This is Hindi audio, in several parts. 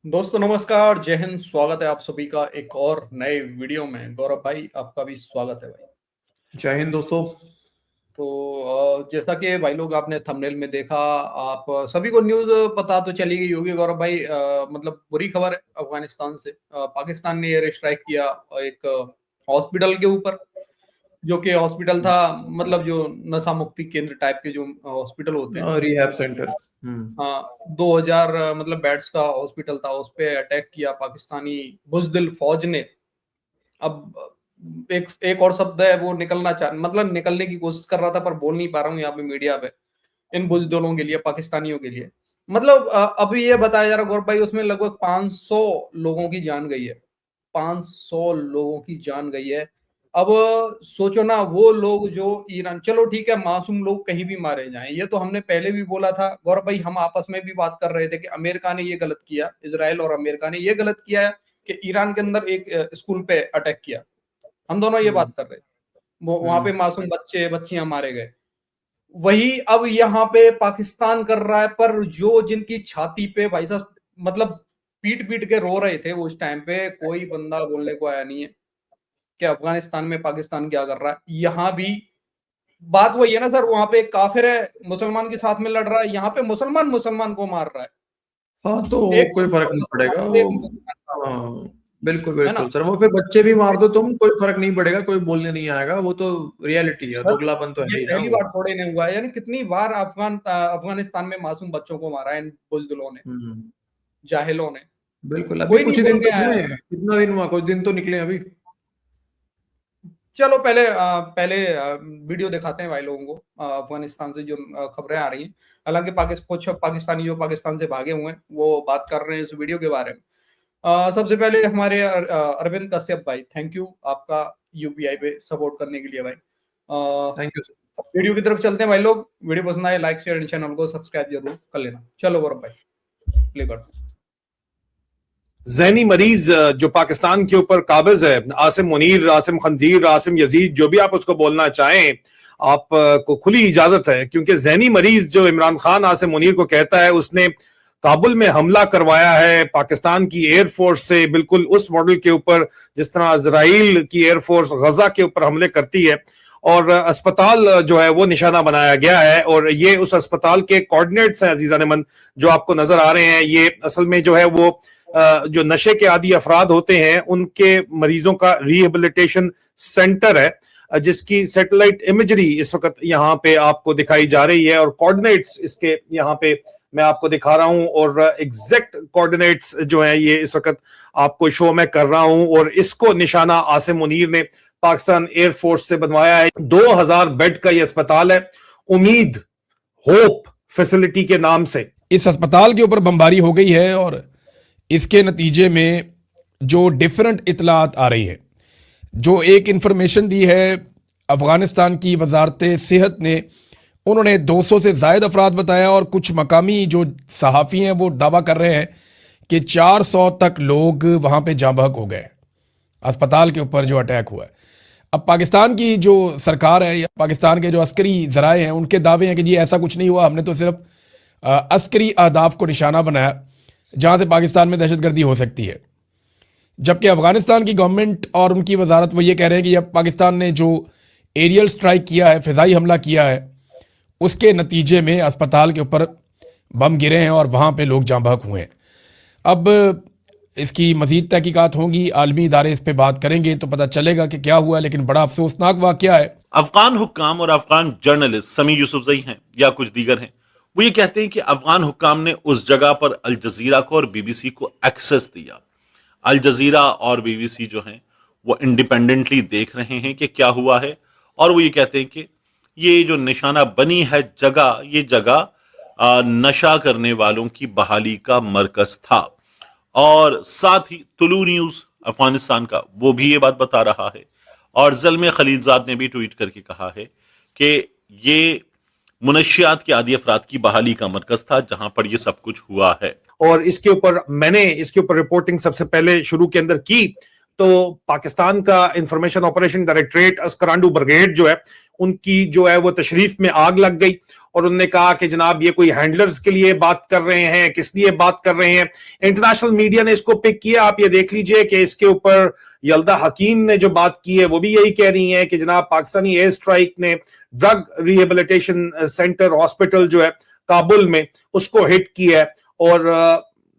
दोस्तों नमस्कार, जय हिंद। स्वागत है आप सभी का एक और नए वीडियो में। गौरव भाई, आपका भी स्वागत है भाई। जय हिंद दोस्तों। तो जैसा कि भाई लोग आपने थंबनेल में देखा, आप सभी को न्यूज़ पता तो चली गई होगी गौरव भाई। मतलब बुरी खबर है अफगानिस्तान से। पाकिस्तान ने एयर स्ट्राइक किया एक हॉस्पिटल के ऊपर, जो कि हॉस्पिटल था, मतलब जो नशा मुक्ति केंद्र टाइप के जो हॉस्पिटल होते हैं। Rehab centre. हाँ, 2000 मतलब बेड्स का हॉस्पिटल था, उस पे अटैक किया पाकिस्तानी बुज़दिल फौज ने। अब एक एक और शब्द है, वो मतलब निकलने की कोशिश कर रहा था, पर बोल नहीं पा रहा हूँ यहाँ पे मीडिया पे। इन बुज़दिलों के लिए, पाकिस्तानियों के लिए। मतलब अभी ये बताया जा रहा है गौरव भाई, उसमें लगभग 500 लोगों की जान गई है। 500 लोगों की जान गई है। अब सोचो ना, वो लोग जो ईरान, चलो ठीक है, मासूम लोग कहीं भी मारे जाएं, ये तो हमने पहले भी बोला था गौरव भाई। हम आपस में भी बात कर रहे थे कि अमेरिका ने ये गलत किया, इजराइल और अमेरिका ने ये गलत किया है कि ईरान के अंदर एक स्कूल पे अटैक किया। हम दोनों ये बात कर रहे थे। वो वहां पे मासूम बच्चे बच्चियां मारे गए। वही अब यहाँ पे पाकिस्तान कर रहा है, पर जो जिनकी छाती पे भाई साहब, मतलब पीट पीट के रो रहे थे वो, उस टाइम पे कोई बंदा बोलने को आया नहीं है कि अफगानिस्तान में पाकिस्तान क्या कर रहा है। यहाँ भी बात वही है ना सर, वहां पे एक काफिर है, मुसलमान के साथ में लड़ रहा है, यहाँ पे मुसलमान मुसलमान को मार रहा है। हाँ, तो एक कोई फर्क नहीं मुसलमान पड़ेगा को वो। एक मुसलमान मार रहा हाँ, बिल्कुल है ना। बिल्कुल सर, वो फिर बच्चे भी मार दो तुम, कोई फर्क नहीं पड़ेगा, कोई बोलने नहीं आएगा। वो तो रियलिटी है, सर, दोगलापन तो ये है ही ना पहली वो। बार थोड़े ने हुआ है, यानी कितनी बार अफगानिस्तान में मासूम बच्चों को मारा है इन बुजदिलों ने, हम्म जाहिलों ने। बिल्कुल। अभी कोई नहीं कुछ ही बोल दिन के तो आया। हुए, कितना दिन हुआ, कुछ दिन तो निकले अभी। चलो पहले वीडियो दिखाते हैं भाई लोगों को, अफगानिस्तान से जो खबरें आ रही हैं। हालांकि कुछ पाकिस्तानी जो पाकिस्तान से भागे हुए हैं वो बात कर रहे हैं इस वीडियो के बारे में। सबसे पहले हमारे अरविंद कश्यप भाई, थैंक यू आपका यूपीआई पे सपोर्ट करने के लिए भाई। Thank you sir. वीडियो की तरफ चलते हैं भाई लोग। वीडियो पसंद आए लाइक शेयर, चैनल को सब्सक्राइब जरूर कर लेना। चलो गौरव भाई, प्ले कर। जहनी मरीज जो पाकिस्तान के ऊपर काबिज है, आसिम मुनीर, आसिम खंजीर, आसिम यजीद, जो भी आप उसको बोलना चाहें, आप को खुली इजाजत है। क्योंकि जहनी मरीज जो इमरान खान आसिम मुनीर को कहता है, उसने काबुल में हमला करवाया है पाकिस्तान की एयरफोर्स से, बिल्कुल उस मॉडल के ऊपर जिस तरह इजराइल की एयरफोर्स गजा के ऊपर हमले करती है। और अस्पताल जो है वो निशाना बनाया गया है, और ये उस अस्पताल के कोऑर्डिनेट्स हैं अजीजा नेमन, जो आपको नजर आ रहे हैं। ये असल में जो है वो जो नशे के आदी अफराद होते हैं उनके मरीजों का रिहेबिलिटेशन सेंटर है, जिसकी सैटेलाइट इमेजरी इस वक्त यहाँ पे आपको दिखाई जा रही है, और कोऑर्डिनेट्स इसके यहाँ पे मैं आपको दिखा रहा हूं, और एग्जैक्ट कोऑर्डिनेट्स जो है ये इस वक्त आपको शो में कर रहा हूं। और इसको निशाना आसिम मुनीर ने पाकिस्तान एयरफोर्स से बनवाया है। 2000 बेड का ये अस्पताल है, उम्मीद होप फैसिलिटी के नाम से। इस अस्पताल के ऊपर बमबारी हो गई है और इसके नतीजे में जो डिफरेंट इतलात आ रही है, जो एक इंफॉर्मेशन दी है अफ़गानिस्तान की वजारत सेहत ने, उन्होंने 200 से ज़ायद अफराद बताया, और कुछ मकामी जो सहाफ़ी हैं वो दावा कर रहे हैं कि 400 तक लोग वहाँ पे जाँ बहक हो गए अस्पताल के ऊपर जो अटैक हुआ है। अब पाकिस्तान की जो सरकार है या पाकिस्तान के जो अस्करी ज़राए हैं, उनके दावे हैं कि जी ऐसा कुछ नहीं हुआ, हमने तो सिर्फ अस्करी अहदाफ को निशाना बनाया जहाँ से पाकिस्तान में दहशतगर्दी हो सकती है। जबकि अफ़गानिस्तान की गवर्नमेंट और उनकी वजारत वो ये कह रहे हैं कि अब पाकिस्तान ने जो एरियल स्ट्राइक किया है, फ़िज़ाई हमला किया है, उसके नतीजे में अस्पताल के ऊपर बम गिरे हैं और वहाँ पे लोग जाँ बहक हुए हैं। अब इसकी मज़ीद तहकीकात होंगी, आलमी इदारे इस पर बात करेंगे तो पता चलेगा कि क्या हुआ, लेकिन बड़ा अफसोसनाक वाक़या है। अफगान हुक्काम और अफगान जर्नलिस्ट समी यूसुफजई हैं या कुछ दीगर हैं, वो ये कहते हैं कि अफगान हुक्काम ने उस जगह पर अल जजीरा को और बीबीसी को एक्सेस दिया। अल जजीरा और बीबीसी जो हैं वो इंडिपेंडेंटली देख रहे हैं कि क्या हुआ है, और वो ये कहते हैं कि ये जो निशाना बनी है जगह, ये जगह नशा करने वालों की बहाली का मरकज था। और साथ ही तुलू न्यूज अफगानिस्तान का वो भी ये बात बता रहा है, और ज़ल्मे खलीलजाद ने भी ट्वीट करके कहा है कि ये मुनशियात के आदी अफराद की बहाली का मरकज था जहां पर ये सब कुछ हुआ है। और इसके ऊपर मैंने इसके ऊपर रिपोर्टिंग सबसे पहले शुरू के अंदर की, तो पाकिस्तान का इंफॉर्मेशन ऑपरेशन डायरेक्टरेट अस्करांडू ब्रिगेड जो है उनकी जो है वो तशरीफ में आग लग गई और उन्होंने कहा कि जनाब ये कोई हैंडलर्स के लिए बात कर रहे हैं, किस लिए बात कर रहे हैं। इंटरनेशनल मीडिया ने इसको पिक किया। आप ये देख लीजिए कि इसके ऊपर यल्दा हकीम ने जो बात की है वो भी यही कह रही हैं कि जनाब पाकिस्तानी एयर स्ट्राइक ने ड्रग रिहेबिलिटेशन सेंटर हॉस्पिटल जो है काबुल में उसको हिट किया है और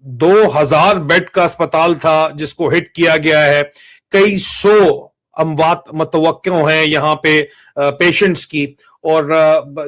2000 बेड का अस्पताल था जिसको हिट किया गया है। कई सौ अमवात मतवक्को हैं यहाँ पे पेशेंट्स की और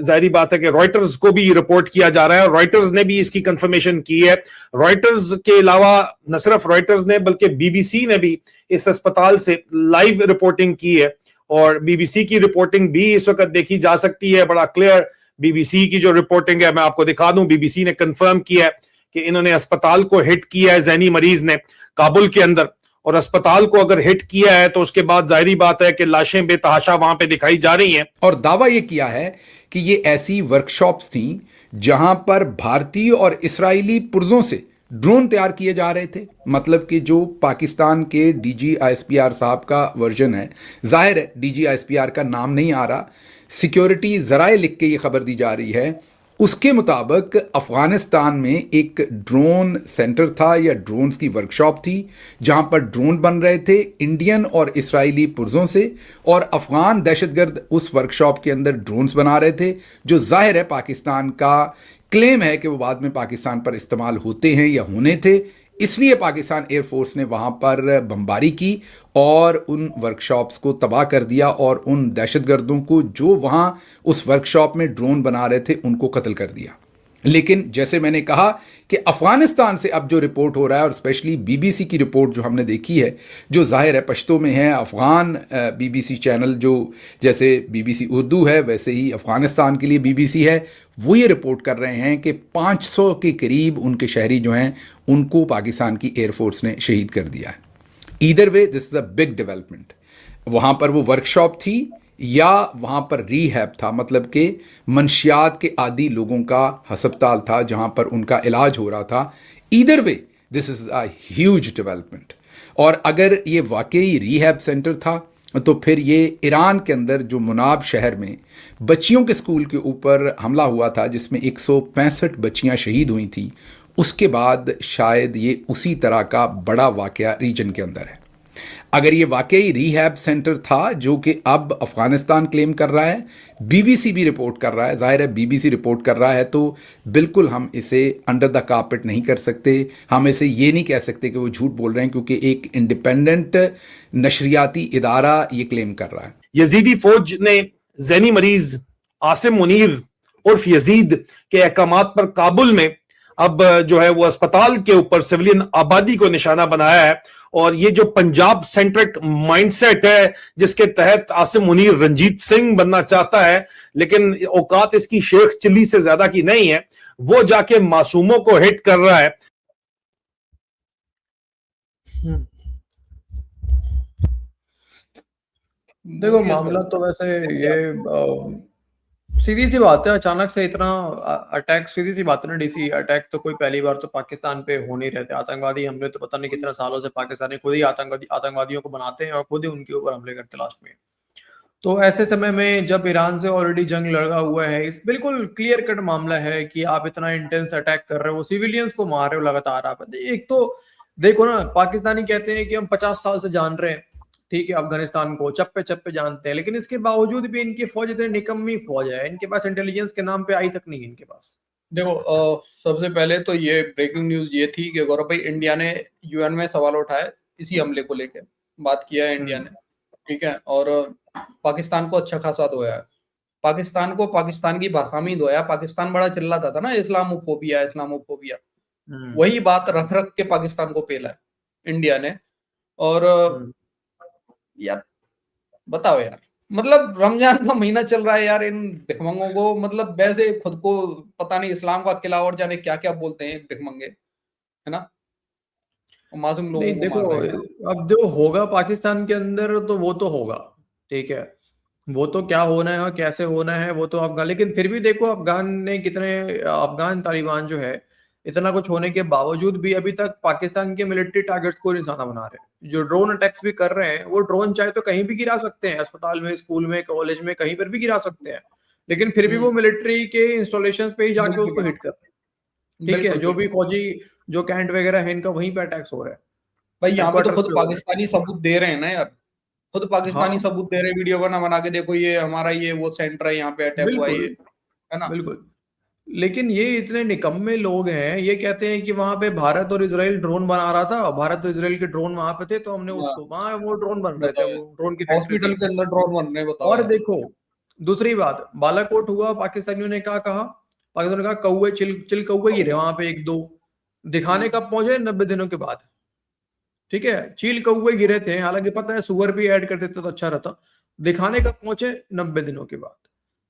जाहिर बात है कि रॉयटर्स को भी रिपोर्ट किया जा रहा है और रॉयटर्स ने भी इसकी कंफर्मेशन की है। रॉयटर्स के अलावा न सिर्फ रॉयटर्स ने बल्कि बीबीसी ने भी इस अस्पताल से लाइव रिपोर्टिंग की है और बीबीसी की रिपोर्टिंग भी इस वक्त देखी जा सकती है। बड़ा क्लियर बीबीसी की जो रिपोर्टिंग है मैं आपको दिखा दूं। बीबीसी ने कंफर्म किया है कि इन्होंने अस्पताल को हिट किया है जैनी मरीज ने काबुल के अंदर, और अस्पताल को अगर हिट किया है तो उसके बाद जाहिर बात है कि लाशें बेतहाशा वहां पे दिखाई जा रही हैं। और दावा यह किया है कि ये ऐसी वर्कशॉप्स थी जहां पर भारतीय और इस्राएली पुर्जों से ड्रोन तैयार किए जा रहे थे। मतलब कि जो पाकिस्तान के डीजी आईएसपीआर साहब का वर्जन है, जाहिर है डीजी आईएसपीआर का नाम नहीं आ रहा, सिक्योरिटी जराए लिख के ये खबर दी जा रही है, उसके मुताबिक अफगानिस्तान में एक ड्रोन सेंटर था या ड्रोन्स की वर्कशॉप थी जहां पर ड्रोन बन रहे थे इंडियन और इस्राएली पुर्जों से, और अफगान दहशतगर्द उस वर्कशॉप के अंदर ड्रोन्स बना रहे थे जो जाहिर है पाकिस्तान का क्लेम है कि वो बाद में पाकिस्तान पर इस्तेमाल होते हैं या होने थे। इसलिए पाकिस्तान एयरफोर्स ने वहां पर बमबारी की और उन वर्कशॉप्स को तबाह कर दिया और उन दहशतगर्दों को जो वहां उस वर्कशॉप में ड्रोन बना रहे थे उनको कत्ल कर दिया। लेकिन जैसे मैंने कहा कि अफगानिस्तान से अब जो रिपोर्ट हो रहा है और स्पेशली बीबीसी की रिपोर्ट जो हमने देखी है, जो जाहिर है पश्तो में है, अफगान बीबीसी चैनल जो जैसे बीबीसी उर्दू है वैसे ही अफगानिस्तान के लिए बीबीसी है, वो ये रिपोर्ट कर रहे हैं कि 500 के करीब उनके शहरी जो हैं उनको पाकिस्तान की एयरफोर्स ने शहीद कर दिया है। Either way this is a big development. वहाँ पर वो वर्कशॉप थी या वहाँ पर रीहैब था, मतलब कि मंशियात के आदी लोगों का हस्पताल था जहाँ पर उनका इलाज हो रहा था। Either way this is a huge development. और अगर ये वाकई रीहैब सेंटर था तो फिर ये ईरान के अंदर जो मुनाब शहर में बच्चियों के स्कूल के ऊपर हमला हुआ था जिसमें 165 बच्चियां शहीद हुई थी, उसके बाद शायद ये उसी तरह का बड़ा वाकया रीजन के अंदर है। अगर ये वाकई रीहैब सेंटर था जो कि अब अफगानिस्तान क्लेम कर रहा है, बीबीसी भी रिपोर्ट कर रहा है, जाहिर है बीबीसी रिपोर्ट कर रहा है, तो बिल्कुल हम इसे अंडर द कारपेट नहीं कर सकते। हम इसे ये नहीं कह सकते कि वो झूठ बोल रहे हैं क्योंकि एक इंडिपेंडेंट नशरियाती इदारा ये क्लेम कर रहा है। यजीदी फौज ने जैनी मरीज आसिम मुनीर उर्फ यजीद के अहकामात पर काबुल में अब जो है वो अस्पताल के ऊपर सिविलियन आबादी को निशाना बनाया है। और ये जो पंजाब सेंट्रिक माइंडसेट है जिसके तहत आसिम मुनीर रंजीत सिंह बनना चाहता है, लेकिन औकात इसकी शेख चिल्ली से ज्यादा की नहीं है, वो जाके मासूमों को हिट कर रहा है। देखो मामला तो वैसे ये सीधी सी बात है, अचानक से इतना अटैक, सीधी सी बात है ना, डीसी अटैक तो कोई पहली बार तो पाकिस्तान पे हो नहीं रहते। आतंकवादी हमले तो पता नहीं कितने सालों से पाकिस्तानी खुद ही आतंकवादियों को बनाते हैं और खुद ही उनके ऊपर हमले करते लास्ट में। तो ऐसे समय में जब ईरान से ऑलरेडी जंग लगा हुआ है, इस बिल्कुल क्लियर कट मामला है कि आप इतना इंटेंस अटैक कर रहे हो, सिविलियंस को मार रहे हो लगातार आप। एक तो देखो ना, पाकिस्तानी कहते हैं कि हम 50 साल से जान रहे हैं, ठीक है, अफगानिस्तान को चप्पे चप्पे जानते हैं, लेकिन इसके बावजूद भी इनकी फौज इतनी निकम्मी फौज है, इनके पास इंटेलिजेंस के नाम पे आई तक नहीं है इनके पास। देखो सबसे पहले तो ये ब्रेकिंग न्यूज ये थी कि गौरव भाई, इंडिया ने यूएन में सवाल उठाया इसी हमले को लेके, बात किया है इंडिया ने, ठीक है, और पाकिस्तान को अच्छा खासा धोया है। पाकिस्तान को पाकिस्तान की भाषा में ही धोया। पाकिस्तान बड़ा चिल्लाता था ना इस्लामोफोबिया इस्लामोफोबिया, वही बात रख रख के पाकिस्तान को पेला है इंडिया ने। और यार बताओ यार, मतलब रमजान का महीना चल रहा है यार, इन भिखमंगों को मतलब वैसे खुद को पता नहीं इस्लाम का किला और जाने क्या क्या बोलते हैं भिखमंगे, है ना, मासूम लोगों को देखो मार रहे हैं। अब जो होगा पाकिस्तान के अंदर तो वो तो होगा, ठीक है, वो तो क्या होना है और कैसे होना है वो तो अफगान, लेकिन फिर भी देखो अफगान ने कितने, अफगान तालिबान जो है इतना कुछ होने के बावजूद भी अभी तक पाकिस्तान के मिलिट्री टारगेट्स को निशाना बना रहे हैं। जो ड्रोन अटैक्स भी कर रहे हैं, वो ड्रोन चाहे तो कहीं भी गिरा सकते हैं, अस्पताल में, स्कूल में, कॉलेज में, कहीं पर भी गिरा सकते हैं, लेकिन फिर भी वो मिलिट्री के इंस्टॉलेशंस पे ही जाके उसको हिट कर रहे हैं। ठीक है, जो भी फौजी जो कैंट वगैरह है इनका वहीं पे अटैक्स हो रहा है भाई। यहाँ पे तो Headquarters खुद पे हो रहा है। पाकिस्तानी सबूत दे रहे हैं ना यार, खुद पाकिस्तानी हाँ सबूत दे रहे हैं, वीडियो बना बना के, देखो ये हमारा ये वो सेंटर है, यहाँ पे अटैक हुआ है, ये बिल्कुल है ना। बिल्कुल। लेकिन ये इतने निकम्मे लोग हैं, ये कहते हैं कि वहां पे भारत और इजराइल ड्रोन बना रहा था, भारत और इजराइल के ड्रोन वहां पे थे, तो हमने हाँ, उसको, वहां वो ड्रोन बन रहे थे, बताओ यार, वो ड्रोन की फैक्ट्री हॉस्पिटल थी। के अंदर ड्रोन बन रहे हैं, बताओ और यार। देखो दूसरी बात, बालाकोट हुआ, पाकिस्तानियों ने क्या कहा, पाकिस्तान ने कहा कौवे चिल कौवे गिरे वहां पे एक दो, दिखाने कब पहुंचे 90 दिनों के बाद। ठीक है, चील कौवे गिरे थे, हालांकि पता है सुअर भी ऐड कर देते तो अच्छा रहता, दिखाने कब पहुंचे 90 दिनों के बाद।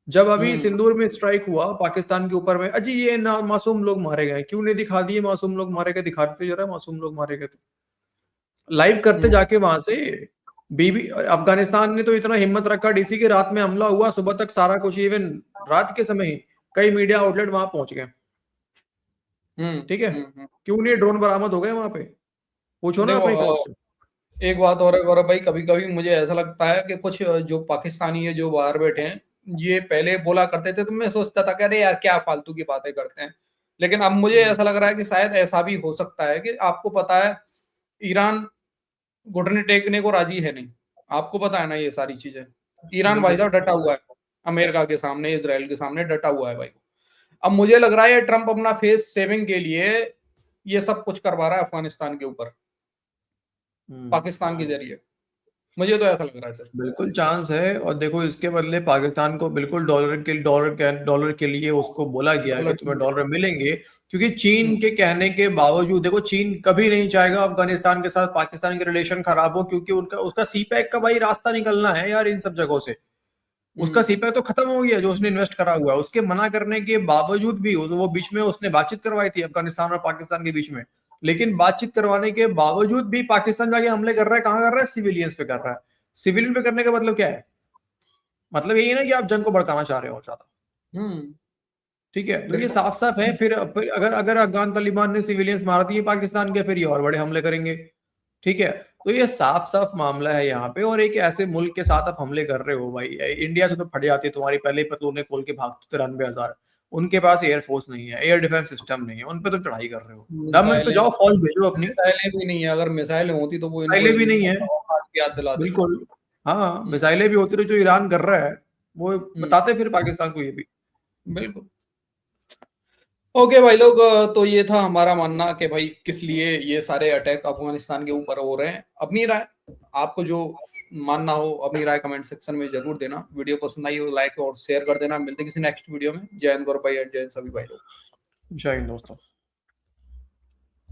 जब अभी सिंदूर में स्ट्राइक हुआ पाकिस्तान के ऊपर में, अजी ये ना मासूम लोग मारे गए, क्यों नहीं दिखा दिए मासूम लोग मारे गए, दिखा देते जरा मासूम लोग मारे गए तो लाइव करते जाके वहां से। बीबी अफगानिस्तान ने तो इतना हिम्मत रखा, डीसी की रात में हमला हुआ, सुबह तक सारा कुछ, इवन रात के समय ही कई मीडिया आउटलेट वहां पहुंच गए। ठीक है, क्यों नहीं ड्रोन बरामद हो गए वहां पे, पूछो ना अपनी फौज से। एक बात और है गौरव भाई, कभी कभी मुझे ऐसा लगता है कि कुछ जो पाकिस्तानी है जो बाहर बैठे हैं, ये पहले बोला करते थे तो मैं सोचता था कि अरे यार क्या फालतू की बातें करते हैं, लेकिन अब मुझे ऐसा लग रहा है कि शायद ऐसा भी हो सकता है कि आपको पता है ईरान घुटने टेकने को राजी है नहीं, आपको पता है ना ये सारी चीजें। ईरान भाई साहब डटा हुआ है अमेरिका के सामने, इजराइल के सामने डटा हुआ है भाई। अब मुझे लग रहा है ये ट्रंप अपना फेस सेविंग के लिए ये सब कुछ करवा रहा है अफगानिस्तान के ऊपर, पाकिस्तान के जरिए, मुझे तो ऐसा लग रहा है सर। बिल्कुल चांस है, और देखो इसके बदले पाकिस्तान को बिल्कुल डॉलर के लिए उसको बोला गया है कि तुम्हें डॉलर मिलेंगे, क्योंकि चीन के कहने के बावजूद, देखो चीन कभी नहीं चाहेगा अफगानिस्तान के साथ पाकिस्तान के रिलेशन खराब हो, क्योंकि उनका उसका सीपैक का भाई रास्ता निकलना है यार इन सब जगहों से। उसका सीपैक तो खत्म हो गया जो उसने इन्वेस्ट करा हुआ है, उसके मना करने के बावजूद भी वो बीच में उसने बातचीत करवाई थी अफगानिस्तान और पाकिस्तान के बीच में, लेकिन बातचीत करवाने के बावजूद भी पाकिस्तान जाके हमले कर रहा है, कहां कर रहा है, सिविलियंस पे कर रहा है। सिविलियन पे करने का मतलब क्या है, मतलब यही है ना कि आप जंग को भड़काना चाह रहे हो ज्यादा। ठीक है, तो ये साफ साफ है। फिर अगर अफगान तालिबान ने सिविलियंस मार दिए पाकिस्तान के, फिर ये और बड़े हमले करेंगे। ठीक है, तो ये साफ साफ मामला है यहाँ पे, और एक ऐसे मुल्क के साथ आप हमले कर रहे हो भाई, इंडिया से तो फट जाती है तुम्हारी पहले ही पतलूने खोल के भागते 93,000, उनके पास एयरफोर्स नहीं है, एयर डिफेंस सिस्टम नहीं है, उन पे तो चढ़ाई कर रहे हो, दम है तो जाओ फौज भेजो अपनी। मिसाइलें भी नहीं है, अगर मिसाइलें होती तो वो मिसाइलें भी नहीं है, याद दिला देते। बिल्कुल हाँ, मिसाइलें भी होती तो जो ईरान कर रहा है वो बताते फिर पाकिस्तान को ये भी। बिल्कुल। ओके भाई लोग, तो ये था हमारा मानना कि भाई किस लिए ये सारे अटैक अफगानिस्तान के ऊपर हो रहे हैं। अपनी राय, आपको जो मानना हो अपनी राय कमेंट सेक्शन में जरूर देना। वीडियो पसंद आई हो लाइक और शेयर कर देना। मिलते किसी नेक्स्ट वीडियो में। जय हिंद गौरव भाई, जय हिंद सभी भाई लोग। जय हिंद दोस्तों।